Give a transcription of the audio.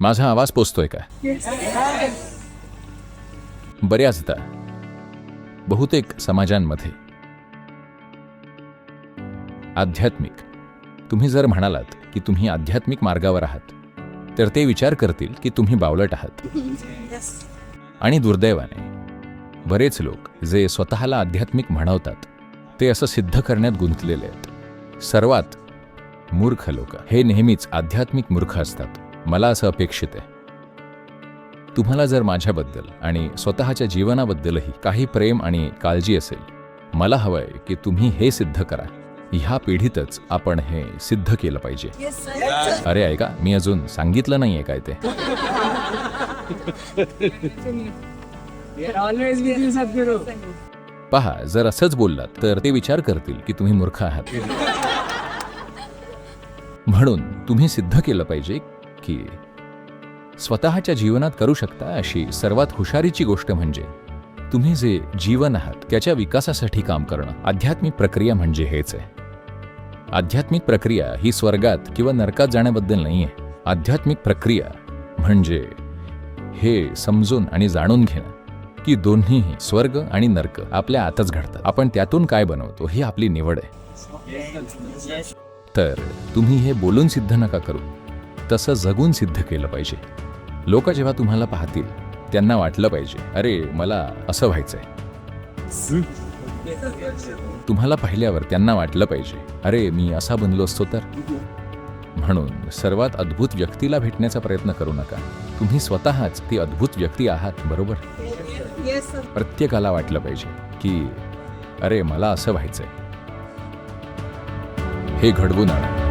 माझा आवाज पोचतोय का? बऱ्याचदा बहुतेक समाजांमध्ये आध्यात्मिक, तुम्ही जर म्हणालात की तुम्ही आध्यात्मिक मार्गावर आहात, तर ते विचार करतील की तुम्ही बावलट आहात. आणि दुर्दैवाने बरेच लोक जे स्वतःला आध्यात्मिक म्हणवतात ते असं सिद्ध करण्यात गुंतलेले आहेत. सर्वात मूर्ख लोक हे नेहमीच आध्यात्मिक मूर्ख असतात. मला असं अपेक्षित आहे, तुम्हाला जर माझ्याबद्दल आणि स्वतःच्या जीवनाबद्दलही काही प्रेम आणि काळजी असेल, मला हवंय की तुम्ही हे सिद्ध करा. ह्या पिढीतच आपण हे सिद्ध केलं पाहिजे. अरे ऐका, मी अजून सांगितलं नाहीये काय ते. पहा, जर असंच बोललात तर ते विचार करतील की तुम्ही मूर्ख आहात. म्हणून तुम्ही सिद्ध केलं पाहिजे की स्वतःच्या जीवनात करू शकता अशी सर्वात हुशारीची गोष्ट म्हणजे तुम्ही जे जीवन आहात त्याच्या विकासासाठी काम करणं. आध्यात्मिक प्रक्रिया म्हणजे हेच आहे. आध्यात्मिक प्रक्रिया ही स्वर्गात किंवा नरकात जाण्याबद्दल नाहीये. आध्यात्मिक प्रक्रिया म्हणजे हे समजून आणि जाणून घेणं की दोन्हीही स्वर्ग आणि नरक आपल्या आतच घडतात. आपण त्यातून काय बनवतो ही आपली निवड आहे. तर तुम्ही हे बोलून सिद्ध नका करू, तसं जगून सिद्ध केलं पाहिजे. लोक जेव्हा तुम्हाला पाहतील त्यांना वाटलं पाहिजे, अरे मला असं व्हायचंय. तुम्हाला पाहिल्यावर त्यांना वाटलं पाहिजे, अरे मी असा बनलो असतो तर. म्हणून सर्वात अद्भुत व्यक्तीला भेटण्याचा प्रयत्न करू नका. तुम्ही स्वतःच ती अद्भुत व्यक्ती आहात, बरोबर? प्रत्येकाला वाटलं पाहिजे की अरे मला असं व्हायचंय. हे घडवून आणा.